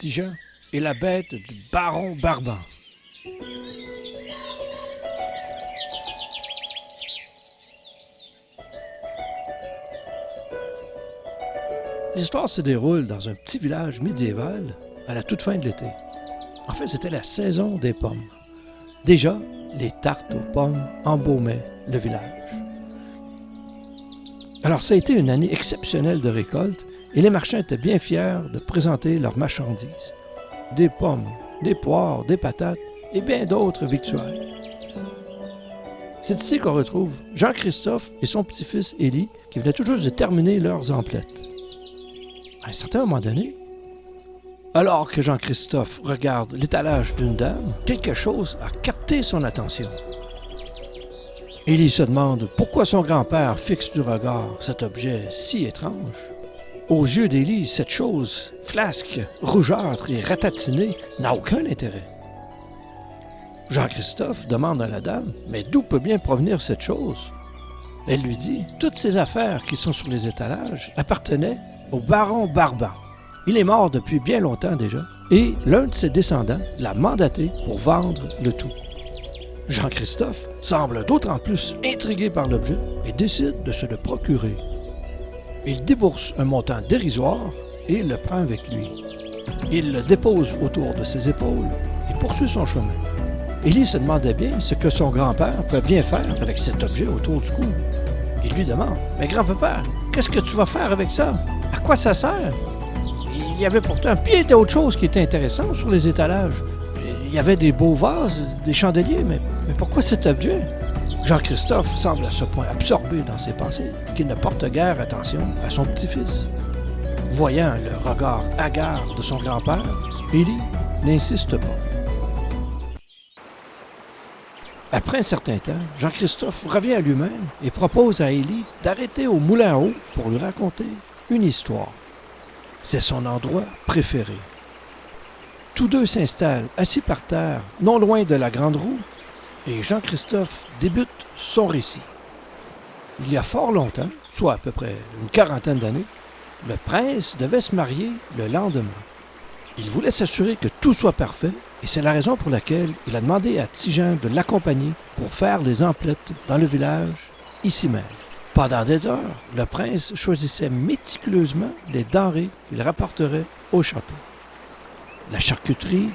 Petit Jean et la bête du baron Barban. L'histoire se déroule dans un petit village médiéval à la toute fin de l'été. En fait, c'était la saison des pommes. Déjà, les tartes aux pommes embaumaient le village. Alors, ça a été une année exceptionnelle de récolte et les marchands étaient bien fiers de présenter leurs marchandises. Des pommes, des poires, des patates et bien d'autres victuailles. C'est ici qu'on retrouve Jean-Christophe et son petit-fils Élie qui venaient tout juste de terminer leurs emplettes. À un certain moment donné, alors que Jean-Christophe regarde l'étalage d'une dame, quelque chose a capté son attention. Élie se demande pourquoi son grand-père fixe du regard cet objet si étrange. Aux yeux d'Élie, cette chose, flasque, rougeâtre et ratatinée, n'a aucun intérêt. Jean-Christophe demande à la dame « Mais d'où peut bien provenir cette chose ?» Elle lui dit « Toutes ces affaires qui sont sur les étalages appartenaient au baron Barban. Il est mort depuis bien longtemps déjà, et l'un de ses descendants l'a mandaté pour vendre le tout. » Jean-Christophe semble d'autant plus intrigué par l'objet et décide de se le procurer. Il débourse un montant dérisoire et le prend avec lui. Il le dépose autour de ses épaules et poursuit son chemin. Élie se demandait bien ce que son grand-père pouvait bien faire avec cet objet autour du cou. Il lui demande « Mais grand-papa, qu'est-ce que tu vas faire avec ça? À quoi ça sert? » Il y avait pourtant bien d'autres choses qui étaient intéressantes sur les étalages. Il y avait des beaux vases, des chandeliers, mais pourquoi cet objet? Jean-Christophe semble à ce point absorbé dans ses pensées qu'il ne porte guère attention à son petit-fils. Voyant le regard hagard de son grand-père, Élie n'insiste pas. Après un certain temps, Jean-Christophe revient à lui-même et propose à Élie d'arrêter au Moulin à Eau pour lui raconter une histoire. C'est son endroit préféré. Tous deux s'installent assis par terre, non loin de la grande roue, et Jean-Christophe débute son récit. Il y a fort longtemps, soit à peu près une quarantaine d'années, le prince devait se marier le lendemain. Il voulait s'assurer que tout soit parfait, et c'est la raison pour laquelle il a demandé à Ti-Jean de l'accompagner pour faire les emplettes dans le village, ici même. Pendant des heures, le prince choisissait méticuleusement les denrées qu'il rapporterait au château. La charcuterie,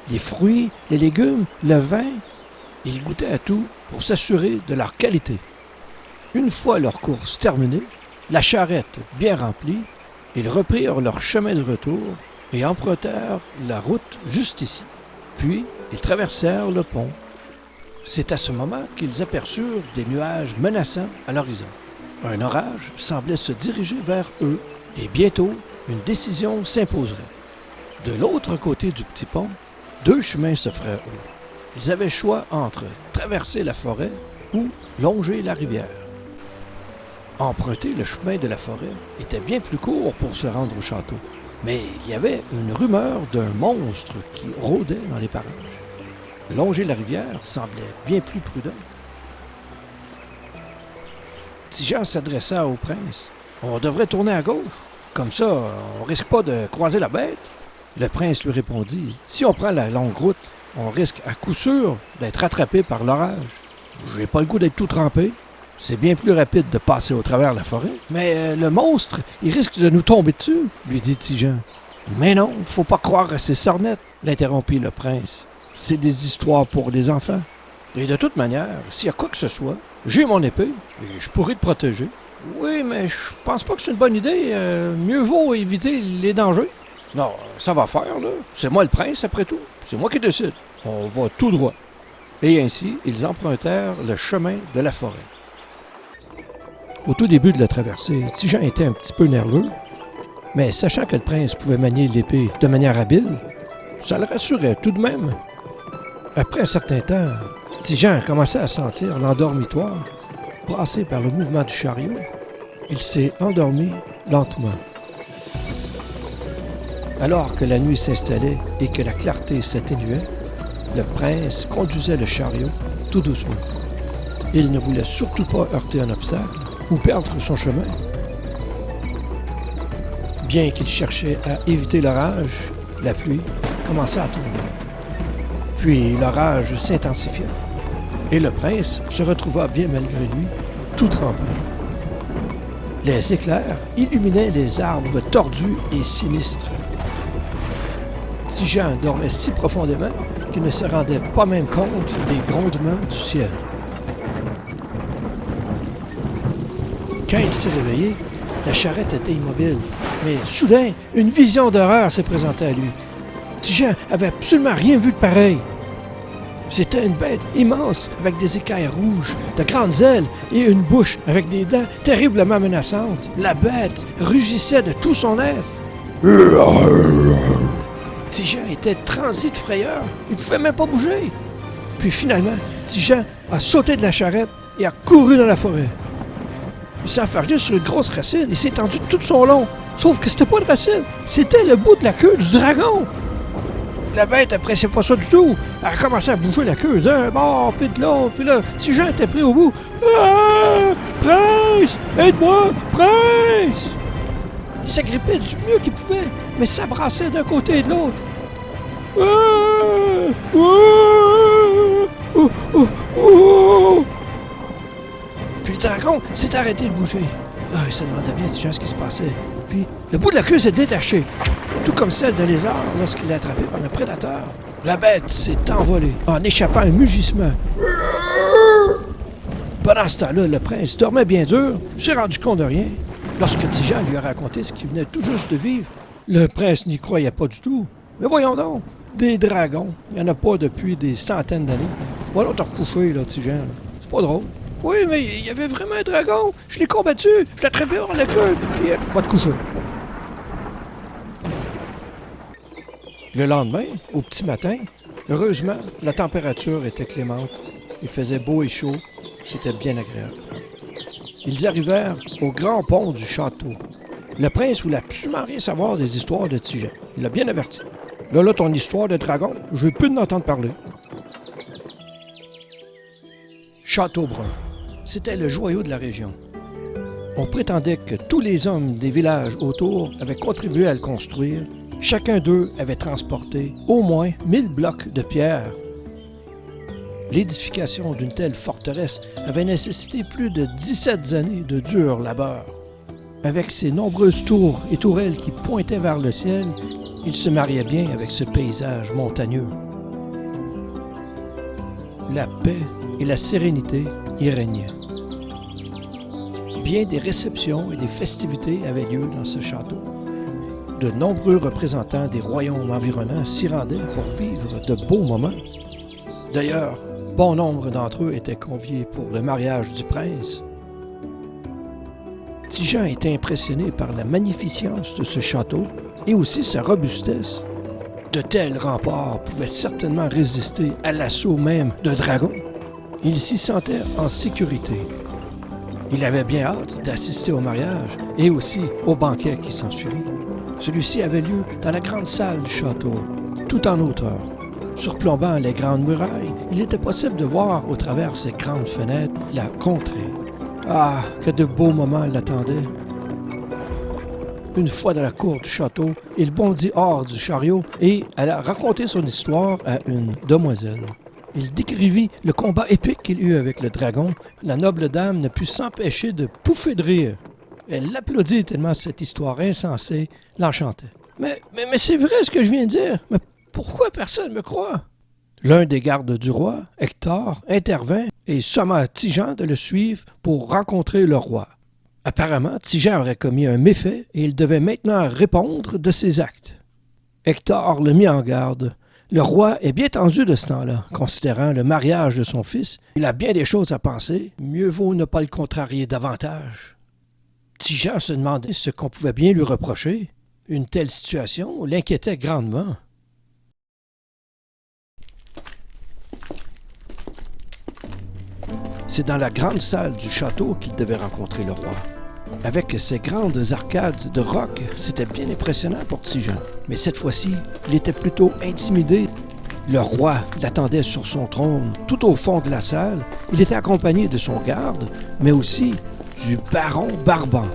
les fruits, les légumes, le vin, il goûtait à tout pour s'assurer de leur qualité. Une fois leur course terminée, la charrette bien remplie, ils reprirent leur chemin de retour et empruntèrent la route juste ici. Puis, ils traversèrent le pont. C'est à ce moment qu'ils aperçurent des nuages menaçants à l'horizon. Un orage semblait se diriger vers eux et bientôt, une décision s'imposerait. De l'autre côté du petit pont, deux chemins s'offraient à eux. Ils avaient le choix entre traverser la forêt ou longer la rivière. Emprunter le chemin de la forêt était bien plus court pour se rendre au château. Mais il y avait une rumeur d'un monstre qui rôdait dans les parages. Longer la rivière semblait bien plus prudent. Ti-Jean s'adressa au prince. « On devrait tourner à gauche. Comme ça, on risque pas de croiser la bête. » Le prince lui répondit « Si on prend la longue route, on risque à coup sûr d'être rattrapé par l'orage. J'ai pas le goût d'être tout trempé. C'est bien plus rapide de passer au travers de la forêt. Mais le monstre, il risque de nous tomber dessus, lui dit Ti-Jean. Mais non, faut pas croire à ces sornettes, l'interrompit le prince. C'est des histoires pour les enfants. Et de toute manière, s'il y a quoi que ce soit, j'ai mon épée et je pourrai te protéger. Oui, mais je pense pas que c'est une bonne idée. Mieux vaut éviter les dangers. Non, ça va faire, là. C'est moi le prince, après tout. C'est moi qui décide. On va tout droit. Et ainsi, ils empruntèrent le chemin de la forêt. Au tout début de la traversée, Ti-Jean était un petit peu nerveux, mais sachant que le prince pouvait manier l'épée de manière habile, ça le rassurait tout de même. Après un certain temps, Ti-Jean commençait à sentir l'endormitoire passer par le mouvement du chariot. Il s'est endormi lentement. Alors que la nuit s'installait et que la clarté s'atténuait, le prince conduisait le chariot tout doucement. Il ne voulait surtout pas heurter un obstacle ou perdre son chemin. Bien qu'il cherchait à éviter l'orage, La pluie commença à tomber. Puis l'orage s'intensifia. Et le prince se retrouva bien malgré lui, tout trempé. Les éclairs illuminaient les arbres tordus et sinistres. Ti-Jean dormait si profondément qu'il ne se rendait pas même compte des grondements du ciel. Quand il s'est réveillé, la charrette était immobile. Mais soudain, une vision d'horreur s'est présentée à lui. Ti-Jean avait absolument rien vu de pareil. C'était une bête immense avec des écailles rouges, de grandes ailes et une bouche avec des dents terriblement menaçantes. La bête rugissait de tout son être. Ti-Jean était transi de frayeur. Il ne pouvait même pas bouger. Puis finalement, Ti-Jean a sauté de la charrette et a couru dans la forêt. Il s'est enfargé sur une grosse racine et s'est étendu tout son long. Sauf que c'était pas une racine, c'était le bout de la queue du dragon. La bête appréciait pas ça du tout. Elle a commencé à bouger la queue d'un bord puis de l'autre. Puis là, Ti-Jean était pris au bout. « Ah! Prince! Aide-moi! Prince! » Il s'agrippait du mieux qu'il pouvait, mais s'abrassait d'un côté et de l'autre. « Ah! Ah! Oh! Oh! Oh! » Puis le dragon s'est arrêté de bouger. Ah, il se demandait bien Ti-Jean ce qui se passait. Puis le bout de la queue s'est détaché, tout comme celle d'un lézard lorsqu'il l'a attrapé par un prédateur. La bête s'est envolée en échappant un mugissement. Pendant ce temps-là, le prince dormait bien dur, s'est rendu compte de rien. Lorsque Ti-Jean lui a raconté ce qu'il venait tout juste de vivre, le prince n'y croyait pas du tout. Mais voyons donc, des dragons, il n'y en a pas depuis des centaines d'années. Va donc te recoucher, là, Ti-Jean. C'est pas drôle. Oui, mais il y avait vraiment un dragon. Je l'ai combattu. Je l'ai attrapé hors la queue. Et va te coucher. Le lendemain, au petit matin, heureusement, la température était clémente. Il faisait beau et chaud. C'était bien agréable. Ils arrivèrent au grand pont du château. Le prince voulait absolument rien savoir des histoires de Ti-Jean. Il l'a bien averti. Là, ton histoire de dragon, je veux plus d'entendre parler. Châteaubrun. C'était le joyau de la région. On prétendait que tous les hommes des villages autour avaient contribué à le construire. Chacun d'eux avait transporté au moins 1000 blocs de pierre. L'édification d'une telle forteresse avait nécessité plus de 17 années de dur labeur. Avec ses nombreuses tours et tourelles qui pointaient vers le ciel, il se mariait bien avec ce paysage montagneux. La paix et la sérénité y régnaient. Bien des réceptions et des festivités avaient lieu dans ce château. De nombreux représentants des royaumes environnants s'y rendaient pour vivre de beaux moments. D'ailleurs, bon nombre d'entre eux étaient conviés pour le mariage du prince. Ti-Jean était impressionné par la magnificence de ce château et aussi sa robustesse. De tels remparts pouvaient certainement résister à l'assaut même d'un dragon. Il s'y sentait en sécurité. Il avait bien hâte d'assister au mariage et aussi au banquet qui s'ensuivit. Celui-ci avait lieu dans la grande salle du château, tout en hauteur. Surplombant les grandes murailles, il était possible de voir au travers ces grandes fenêtres la contrée. Ah, que de beaux moments l'attendaient! Une fois dans la cour du château, il bondit hors du chariot et alla raconter son histoire à une demoiselle. Il décrivit le combat épique qu'il eut avec le dragon. La noble dame ne put s'empêcher de pouffer de rire. Elle l'applaudit tellement cette histoire insensée l'enchantait. Mais c'est vrai ce que je viens de dire. Mais pourquoi personne ne me croit? L'un des gardes du roi, Hector, intervint et somma Ti-Jean de le suivre pour rencontrer le roi. Apparemment, Ti-Jean aurait commis un méfait et il devait maintenant répondre de ses actes. Hector le mit en garde. Le roi est bien tendu de ce temps-là, considérant le mariage de son fils. Il a bien des choses à penser. Mieux vaut ne pas le contrarier davantage. Ti-Jean se demandait ce qu'on pouvait bien lui reprocher. Une telle situation l'inquiétait grandement. C'est dans la grande salle du château qu'il devait rencontrer le roi. Avec ses grandes arcades de roc, c'était bien impressionnant pour Ti-Jean. Mais cette fois-ci, il était plutôt intimidé. Le roi l'attendait sur son trône, tout au fond de la salle. Il était accompagné de son garde, mais aussi du baron Barban.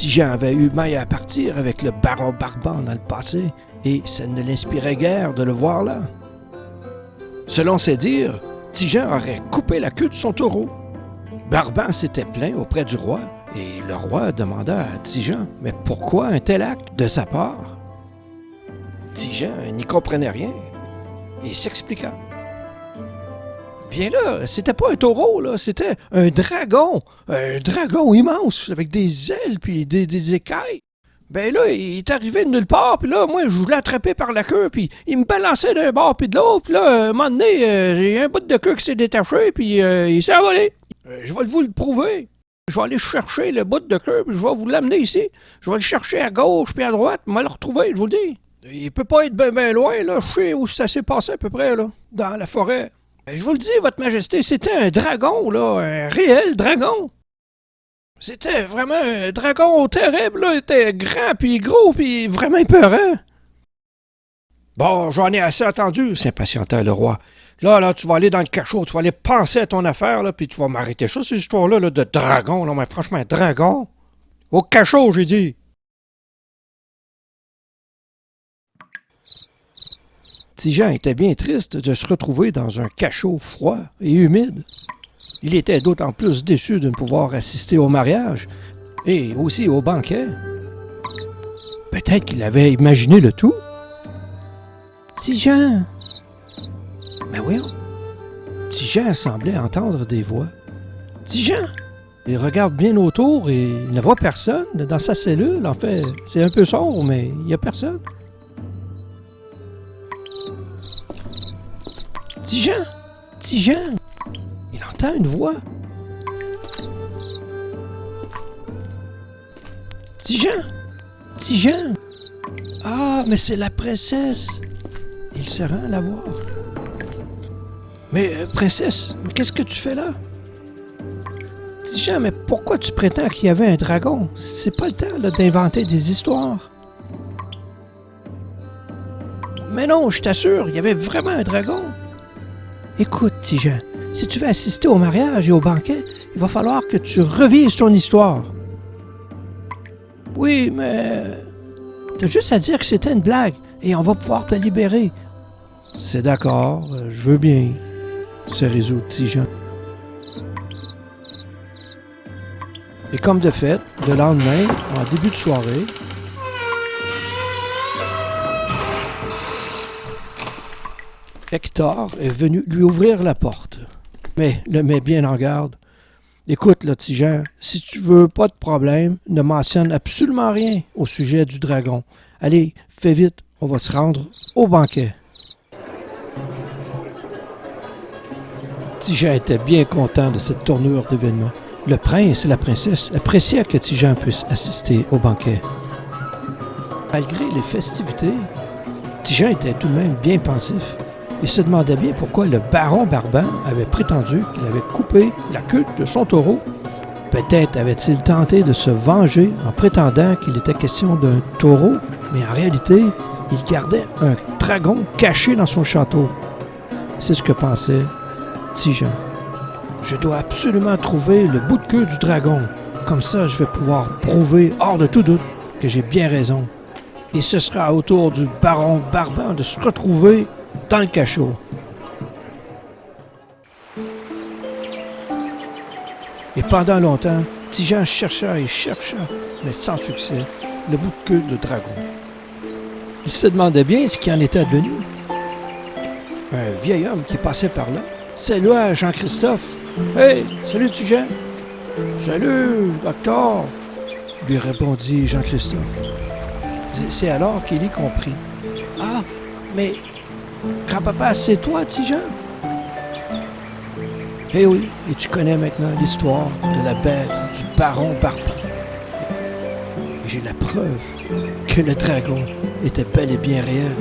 Jean avait eu maille à partir avec le baron Barban dans le passé, et ça ne l'inspirait guère de le voir là. Selon ses dires, Jean aurait coupé la queue de son taureau. Barban s'était plaint auprès du roi, et le roi demanda à Jean, mais pourquoi un tel acte de sa part? Jean n'y comprenait rien, et s'expliqua. Bien là, c'était pas un taureau, là, c'était un dragon immense, avec des ailes puis des écailles. Ben là, il est arrivé de nulle part, puis là, moi, je voulais l'attraper par la queue, puis il me balançait d'un bord puis de l'autre, puis là, à un moment donné, j'ai un bout de queue qui s'est détaché, puis il s'est envolé. Je vais vous le prouver. Je vais aller chercher le bout de queue, puis je vais vous l'amener ici. Je vais le chercher à gauche puis à droite, je vais le retrouver, je vous le dis. Il peut pas être bien loin, là, je sais où ça s'est passé à peu près, là, dans la forêt. Je vous le dis, Votre Majesté, c'était un dragon, là, un réel dragon. C'était vraiment un dragon terrible, là, il était grand, puis gros, puis vraiment épeurant. Bon, j'en ai assez entendu, s'impatienta le roi. Là, tu vas aller dans le cachot, tu vas aller penser à ton affaire, là, puis tu vas m'arrêter ça, ces histoires-là, là, de dragon, là, mais franchement, un dragon. Au cachot, j'ai dit. Jean était bien triste de se retrouver dans un cachot froid et humide. Il était d'autant plus déçu de ne pouvoir assister au mariage et aussi au banquet. Peut-être qu'il avait imaginé le tout. Jean! Mais voyons. Jean semblait entendre des voix. Jean! Il regarde bien autour et il ne voit personne dans sa cellule. En fait, c'est un peu sombre, mais il n'y a personne. Jean! Jean! Il entend une voix. Jean! Jean! Ah, mais c'est la princesse! Il se rend la voir. Mais, princesse, qu'est-ce que tu fais là? Jean, mais pourquoi tu prétends qu'il y avait un dragon? C'est pas le temps là, d'inventer des histoires. Mais non, je t'assure, il y avait vraiment un dragon. Écoute, Jean, si tu veux assister au mariage et au banquet, il va falloir que tu revises ton histoire. Oui, mais... T'as juste à dire que c'était une blague et on va pouvoir te libérer. C'est d'accord, je veux bien, se résout Jean. Et comme de fait, le lendemain, en début de soirée, Hector est venu lui ouvrir la porte, mais le met bien en garde. Écoute, là, Jean, si tu veux pas de problème, ne mentionne absolument rien au sujet du dragon. Allez, fais vite, on va se rendre au banquet. Jean était bien content de cette tournure d'événements. Le prince et la princesse appréciaient que Jean puisse assister au banquet. Malgré les festivités, Jean était tout de même bien pensif. Il se demandait bien pourquoi le baron Barban avait prétendu qu'il avait coupé la queue de son taureau. Peut-être avait-il tenté de se venger en prétendant qu'il était question d'un taureau, mais en réalité, il gardait un dragon caché dans son château. C'est ce que pensait Jean. Je dois absolument trouver le bout de queue du dragon. Comme ça, je vais pouvoir prouver hors de tout doute que j'ai bien raison. Et ce sera au tour du baron Barban de se retrouver dans le cachot. Et pendant longtemps, Jean chercha et chercha, mais sans succès, le bout de queue de dragon. Il se demandait bien ce qui en était advenu. Un vieil homme qui passait par là salua Jean-Christophe. « Hey, salut Jean! »« Salut, docteur! » lui répondit Jean-Christophe. C'est alors qu'il y comprit. « Ah, mais grand-papa, c'est toi, Jean? » Eh oui, et tu connais maintenant l'histoire de la bête du baron Barban. Et j'ai la preuve que le dragon était bel et bien réel.